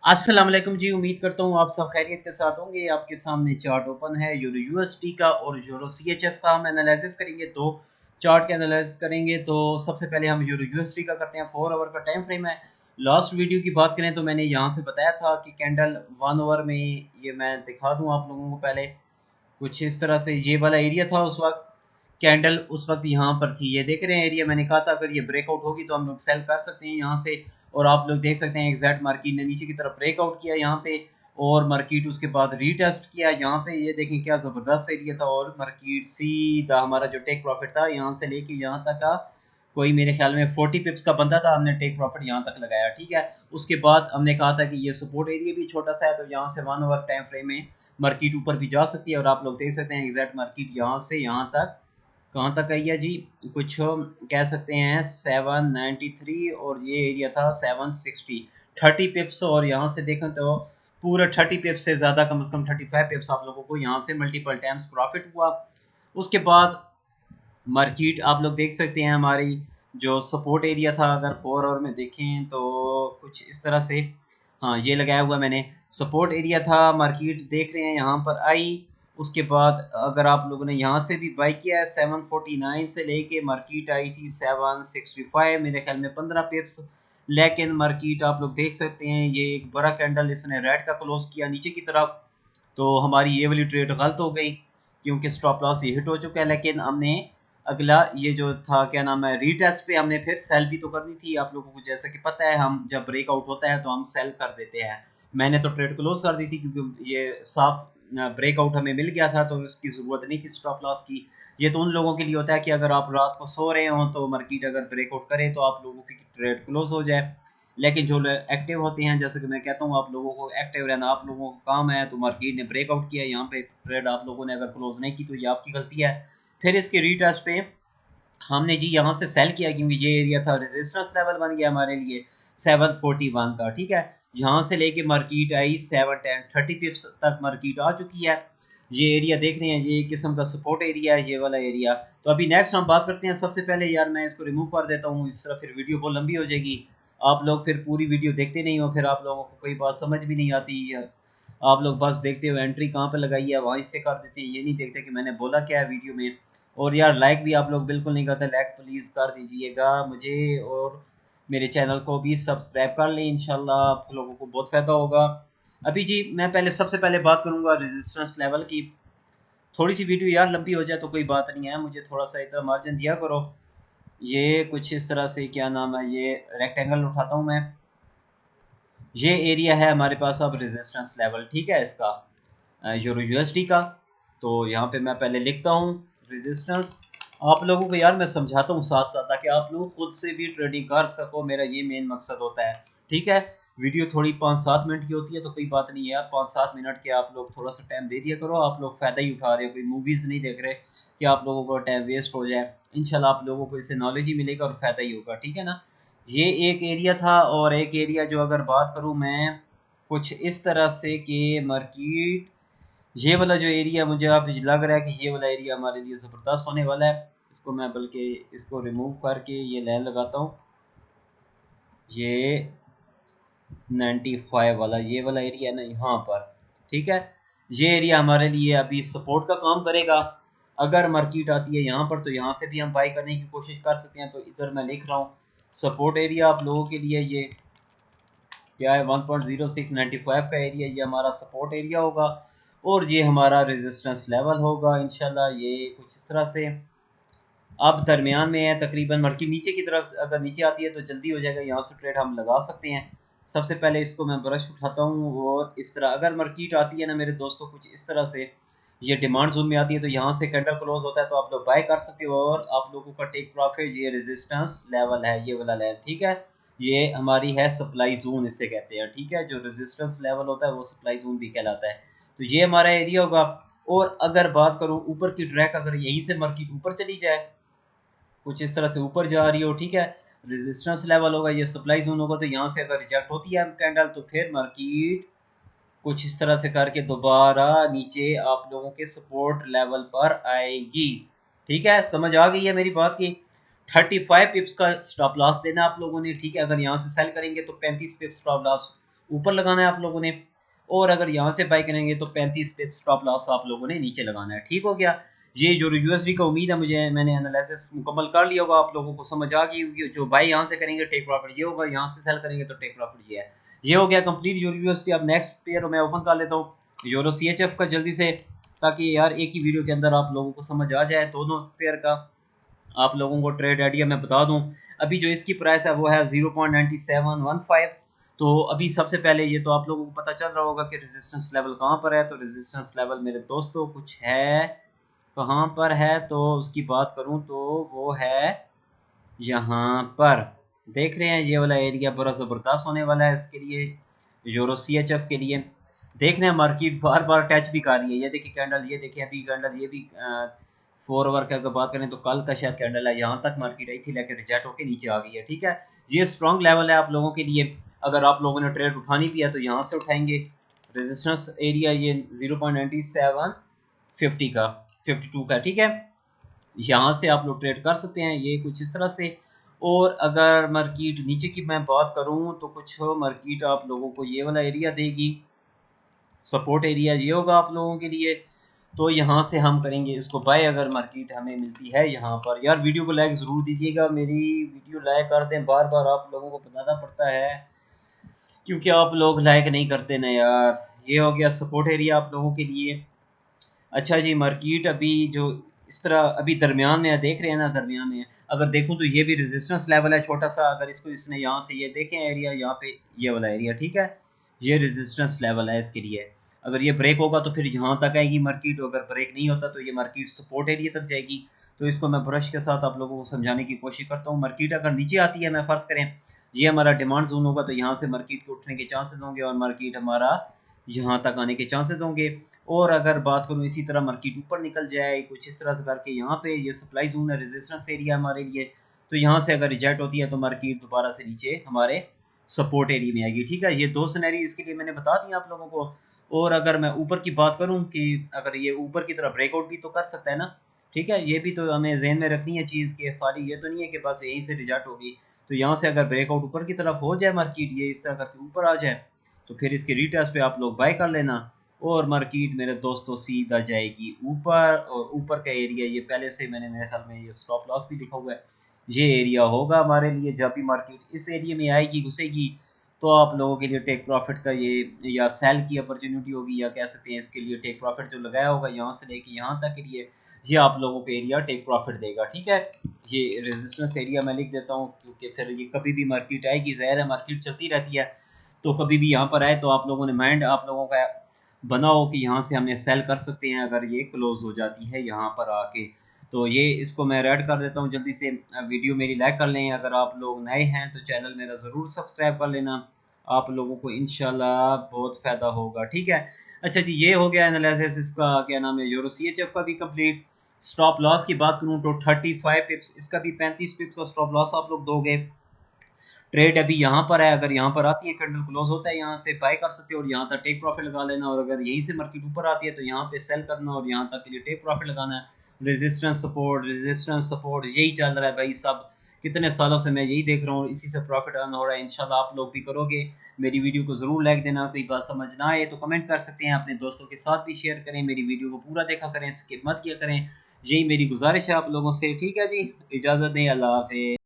अस्सलाम वालेकुम जी। उम्मीद करता हूँ आप सब खैरियत के साथ होंगे। आपके सामने चार्ट ओपन है यूरो यूएसडी का और यूरो सीएचएफ का। हम एनालिसिस करेंगे, दो चार्ट के एनालिसिस करेंगे। तो सबसे पहले हम यूरो यूएसडी का करते हैं। 4 आवर का टाइम फ्रेम है। लास्ट वीडियो की बात करें तो मैंने यहाँ से बताया था कि कैंडल 1 आवर में, ये मैं दिखा दूँ आप लोगों को पहले, कुछ इस तरह से ये वाला एरिया था उस वक्त। कैंडल उस वक्त यहाँ पर थी, ये देख रहे हैं एरिया। मैंने कहा था अगर ये ब्रेकआउट होगी तो हम लोग सेल कर सकते हैं यहाँ से। और आप लोग देख सकते हैं एग्जैक्ट मार्केट ने नीचे की तरफ ब्रेकआउट किया यहाँ पे, और मार्केट उसके बाद रीटेस्ट किया यहाँ पे। ये देखें क्या ज़बरदस्त एरिया था, और मार्केट सीधा हमारा जो टेक प्रॉफिट था यहाँ से लेके यहाँ तक का, कोई मेरे ख्याल में 40 पिप्स का बंदा था, हमने टेक प्रॉफिट यहाँ तक लगाया। ठीक है, उसके बाद हमने कहा था कि ये सपोर्ट एरिया भी छोटा सा है, तो यहाँ से 1 आवर टाइम फ्रेम में मार्केट ऊपर भी जा सकती है। और आप लोग देख सकते हैं एग्जैक्ट मार्केट यहाँ से यहाँ तक कहाँ तक आई है जी, कुछ कह सकते हैं 793, और ये एरिया था 760, 30 पिप्स। और यहाँ से देखें तो पूरा 30 पिप्स से ज़्यादा, कम से कम 35 पिप्स आप लोगों को यहाँ से मल्टीपल टाइम्स प्रॉफिट हुआ। उसके बाद मार्केट आप लोग देख सकते हैं हमारी जो सपोर्ट एरिया था, अगर 4 आवर में देखें तो कुछ इस तरह से, हाँ ये लगाया हुआ मैंने सपोर्ट एरिया था। मार्केट देख रहे हैं यहाँ पर आई। उसके बाद अगर आप लोगों ने यहाँ से भी बाई किया है 749 से लेके मार्केट आई थी 765, मेरे ख्याल में 15 पिप्स। लेकिन मार्केट आप लोग देख सकते हैं ये एक बड़ा कैंडल इसने रेड का क्लोज किया नीचे की तरफ, तो हमारी ये वाली ट्रेड गलत हो गई क्योंकि स्टॉप लॉस ये हिट हो चुका है। लेकिन हमने अगला ये जो था क्या नाम है रीटेस्ट पे हमने फिर सेल भी तो करनी थी। आप लोगों को जैसा कि पता है हम जब ब्रेकआउट होता है तो हम सेल कर देते हैं। मैंने तो ट्रेड क्लोज कर दी थी क्योंकि ये साफ ब्रेकआउट हमें मिल गया था, तो इसकी ज़रूरत नहीं थी स्टॉप लॉस की। ये तो उन लोगों के लिए होता है कि अगर आप रात को सो रहे हो तो मार्केट अगर ब्रेकआउट करे तो आप लोगों की ट्रेड क्लोज हो जाए। लेकिन जो एक्टिव होते हैं, जैसे कि मैं कहता हूँ आप लोगों को एक्टिव रहना आप लोगों का काम है, तो मार्केट ने ब्रेकआउट किया यहाँ पे, ट्रेड आप लोगों ने अगर क्लोज नहीं की तो ये आपकी गलती है। फिर इसके रीटेस्ट पे हमने जी यहाँ से सेल किया क्योंकि ये एरिया था रेजिस्टेंस लेवल बन गया हमारे लिए 741 का। ठीक है, यहाँ से लेके मार्केट आई 710, 30 पिप्स तक मार्केट आ चुकी है। ये एरिया देख रहे हैं, ये एक किस्म का सपोर्ट एरिया है ये वाला एरिया। तो अभी नेक्स्ट हम बात करते हैं। सबसे पहले यार मैं इसको रिमूव कर देता हूँ, इस तरह फिर वीडियो बहुत लंबी हो जाएगी। आप लोग फिर पूरी वीडियो देखते नहीं हो, फिर आप लोगों को कोई बात समझ भी नहीं आती है। आप लोग बस देखते हो एंट्री कहाँ पे लगाई है वहीं से कर देते हैं, ये नहीं देखते कि मैंने बोला क्या है वीडियो में। और यार लाइक भी आप लोग बिल्कुल नहीं करते, लाइक प्लीज़ कर दीजिएगा मुझे, और मेरे चैनल को भी सब्सक्राइब कर लें, इंशाल्लाह आप लोगों को बहुत फ़ायदा होगा। अभी जी मैं पहले सबसे पहले बात करूंगा रेजिस्टेंस लेवल की। थोड़ी सी वीडियो यार लंबी हो जाए तो कोई बात नहीं है, मुझे थोड़ा सा इतना मार्जिन दिया करो। ये कुछ इस तरह से क्या नाम है, ये रेक्टेंगल उठाता हूँ मैं। ये एरिया है हमारे पास अब रेजिस्टेंस लेवल, ठीक है, इसका यूरो यूएसडी का। तो यहाँ पे मैं पहले लिखता हूँ रेजिस्टेंस। आप लोगों को यार मैं समझाता हूँ साथ साथ, ताकि आप लोग खुद से भी ट्रेडिंग कर सको, मेरा ये मेन मकसद होता है। ठीक है, वीडियो थोड़ी 5-7 मिनट की होती है तो कोई बात नहीं है यार, 5-7 मिनट के आप लोग थोड़ा सा टाइम दे दिया करो। आप लोग फ़ायदा ही उठा रहे हो, कोई मूवीज़ नहीं देख रहे कि आप लोगों को टाइम वेस्ट हो जाए। इंशाल्लाह आप लोगों को इससे नॉलेज ही मिलेगा और फ़ायदा ही होगा, ठीक है ना। ये एक एरिया था, और एक एरिया जो अगर बात करूँ मैं कुछ इस तरह से कि मार्केट, ये वाला जो एरिया मुझे अब लग रहा है कि ये वाला एरिया हमारे लिए ज़बरदस्त होने वाला है। इसको मैं बल्कि इसको रिमूव करके ये लाइन लगाता हूँ, ये 95 वाला ये वाला एरिया है ना यहाँ पर। ठीक है, ये एरिया हमारे लिए अभी सपोर्ट का काम करेगा। अगर मार्केट आती है यहाँ पर तो यहाँ से भी हम बाई करने की कोशिश कर सकते हैं। तो इधर मैं लिख रहा हूँ सपोर्ट एरिया आप लोगों के लिए, ये क्या है 1.0695 का एरिया, ये हमारा सपोर्ट एरिया होगा। और ये हमारा रेजिस्टेंस लेवल होगा इंशाल्लाह, ये कुछ इस तरह से अब दरमियान में है तकरीबन। मार्केट नीचे की तरफ अगर नीचे आती है तो जल्दी हो जाएगा, यहाँ से ट्रेड हम लगा सकते हैं। सबसे पहले इसको मैं ब्रश उठाता हूँ, और इस तरह अगर मार्केट आती है ना मेरे दोस्तों कुछ इस तरह से, ये डिमांड जोन में आती है तो यहाँ से कैंडल क्लोज होता है तो आप लोग बाय कर सकते हो। और आप लोगों का टेक प्रॉफिट, ये रेजिस्टेंस लेवल है ये वाला लेवल, ठीक है, ये हमारी है सप्लाई जोन इसे कहते हैं। ठीक है, जो रेजिस्टेंस लेवल होता है वो सप्लाई जोन भी कहलाता है। तो ये हमारा एरिया होगा। और अगर बात करूँ ऊपर की ट्रैक, अगर यहीं से मार्केट ऊपर चली जाए, कुछ इस तरह से ऊपर जा रही हो, ठीक है, रेजिस्टेंस लेवल होगा, ये सप्लाई जोन होगा, तो यहाँ से अगर रिजेक्ट होती है कैंडल तो फिर मार्केट कुछ इस तरह से करके दोबारा नीचे आप लोगों के सपोर्ट लेवल पर आएगी। ठीक है, समझ आ गई है मेरी बात की। 35 पिप्स का स्टॉप लॉस देना आप लोगों ने, ठीक है, अगर यहाँ से सेल करेंगे तो 35 पिप्स स्टॉप लॉस ऊपर लगाना है आप लोगों ने, और अगर यहाँ से बाई करेंगे तो 35 पिप स्टॉप लॉस आप लोगों ने नीचे लगाना है। ठीक हो गया। ये जो यूएसडी का उम्मीद है मुझे मैंने एनालिसिस मुकम्मल कर लिया होगा, आप लोगों को समझ आ गई होगी। जो बाई यहाँ से करेंगे टेक प्रॉफिट ये होगा, यहाँ से सेल करेंगे तो टेक प्रॉफिट ये है। ये हो गया कंप्लीट यूएसडी। अब नेक्स्ट पेयर मैं ओपन कर लेता हूँ यूरो CHF का जल्दी से, ताकि यार एक ही वीडियो के अंदर आप लोगों को समझ आ जाए दोनों पेयर का। आप लोगों को ट्रेड आइडिया मैं बता दूं, अभी जो इसकी प्राइस है वो है 0.9715। तो अभी सबसे पहले ये तो आप लोगों को पता चल रहा होगा कि रेजिस्टेंस लेवल कहाँ पर है। तो रेजिस्टेंस लेवल मेरे दोस्तों कुछ है कहाँ पर है, तो उसकी बात करूं तो वो है यहाँ पर। देख रहे हैं ये वाला एरिया बड़ा ज़बरदस्त होने वाला है इसके लिए, यूरो CHF के लिए। देख रहे हैं मार्केट बार बार टच भी कर रही है। ये देखिए कैंडल, ये देखिए अभी कैंडल, ये भी 4 आवर की अगर बात करें तो कल का शायद कैंडल है, यहाँ तक मार्केट आई थी लेकिन रिजेक्ट होकर नीचे आ गई है। ठीक है, ये स्ट्रॉन्ग लेवल है आप लोगों के लिए। अगर आप लोगों ने ट्रेड उठानी भी है तो यहाँ से उठाएंगे। रेजिस्टेंस एरिया ये 0.9750 का 52 का। ठीक है, यहाँ से आप लोग ट्रेड कर सकते हैं ये कुछ इस तरह से। और अगर मार्केट नीचे की मैं बात करूँ तो कुछ मार्केट आप लोगों को ये वाला एरिया देगी, सपोर्ट एरिया ये होगा आप लोगों के लिए। तो यहाँ से हम करेंगे इसको बाय अगर मार्केट हमें मिलती है यहाँ पर। यार वीडियो को लाइक ज़रूर दीजिएगा, मेरी वीडियो लाइक कर दें, बार बार आप लोगों को बताना पड़ता है क्योंकि आप लोग लाइक नहीं करते ना यार। ये हो गया सपोर्ट एरिया आप लोगों के लिए। अच्छा जी, मार्केट अभी जो इस तरह अभी दरमियान में है, देख रहे हैं ना दरमियान में है। अगर देखूं तो ये भी रेजिस्टेंस लेवल है छोटा सा, अगर इसको इसने यहाँ से ये देखें एरिया, यहाँ पे ये वाला एरिया, ठीक है, ये रेजिस्टेंस लेवल है इसके लिए। अगर ये ब्रेक होगा तो फिर यहाँ तक आएगी मार्केट, अगर ब्रेक नहीं होता तो ये मार्केट सपोर्ट एरिया तक जाएगी। तो इसको मैं ब्रश के साथ आप लोगों को समझाने की कोशिश करता हूँ। मार्केट अगर नीचे आती है, मैं फर्ज करें ये हमारा डिमांड जोन होगा, तो यहाँ से मार्केट के उठने के चांसेस होंगे और मार्केट हमारा यहाँ तक आने के चांसेस होंगे। और अगर बात करूँ इसी तरह मार्केट ऊपर निकल जाए कुछ इस तरह से करके, यहाँ पे ये सप्लाई जोन है, रेजिस्टेंस एरिया हमारे लिए, तो यहाँ से अगर रिजेक्ट होती है तो मार्केट दोबारा से नीचे हमारे सपोर्ट एरिया में आएगी। ठीक है, ये दो सिनेरियो इसके लिए मैंने बता दिया आप लोगों को। और अगर मैं ऊपर की बात करूँ कि अगर ये ऊपर की तरफ ब्रेकआउट भी तो कर सकता है ना, ठीक है, ये भी तो हमें जहन में रखनी है चीज़ के, खाली ये तो नहीं है कि बस यहीं से रिजेक्ट होगी। तो यहाँ से अगर ब्रेकआउट ऊपर की तरफ हो जाए मार्केट, ये इस तरह करके ऊपर आ जाए, तो फिर इसके रिटेस्ट पे आप लोग बाय कर लेना और मार्केट मेरे दोस्तों सीधा जाएगी ऊपर। और ऊपर का एरिया ये पहले से मैंने मेरे ख्याल में ये स्टॉप लॉस भी लिखा हुआ है, ये एरिया होगा हमारे लिए। जब भी मार्केट इस एरिया में आएगी घुसेगी तो आप लोगों के लिए टेक प्रॉफिट का ये या सेल की अपॉर्चुनिटी होगी, या कह सकते हैं इसके लिए टेक प्रॉफिट जो लगाया होगा यहाँ से लेके यहाँ तक के लिए, ये आप लोगों को एरिया टेक प्रॉफिट देगा। ठीक है, ये रेजिस्टेंस एरिया मैं लिख देता हूँ क्योंकि फिर ये कभी भी मार्केट आएगी, ज़ाहिर है मार्केट चलती रहती है, तो कभी भी यहाँ पर आए तो आप लोगों ने माइंड आप लोगों का बना हो कि यहाँ से हमें सेल कर सकते हैं अगर ये क्लोज हो जाती है यहाँ पर आके। तो ये इसको मैं रेड कर देता हूँ जल्दी से। वीडियो मेरी लाइक कर लें, अगर आप लोग नए हैं तो चैनल मेरा ज़रूर सब्सक्राइब कर लेना, आप लोगों को इंशाल्लाह बहुत फ़ायदा होगा। ठीक है, अच्छा जी, ये हो गया एनालिसिस इसका, क्या नाम है, यूरो CHF का भी कंप्लीट। स्टॉप लॉस की बात करूँ तो 35 पिप्स, इसका भी 35 पिप्स का स्टॉप लॉस आप लोग दोगे। ट्रेड अभी यहाँ पर है, अगर यहाँ पर आती है कैंडल क्लोज होता है यहाँ से बाय कर सकते हो और यहाँ तक टेक प्रॉफिट लगा लेना, और अगर यहीं से मार्केट ऊपर आती है तो यहाँ पे सेल करना और यहाँ तक के लिए टेक प्रॉफिट लगाना है। रेजिस्टेंस सपोर्ट यही चल रहा है भाई सब, कितने सालों से मैं यही देख रहा हूँ, इसी से प्रॉफिट अर्न हो रहा है। इंशाल्लाह आप लोग भी करोगे। मेरी वीडियो को ज़रूर लाइक देना, कोई बात समझ ना आए तो कमेंट कर सकते हैं, अपने दोस्तों के साथ भी शेयर करें, मेरी वीडियो को पूरा देखा करें, स्किप मत किया करें, यही मेरी गुजारिश है आप लोगों से। ठीक है जी, इजाज़त दें, अल्लाह हाफिज़।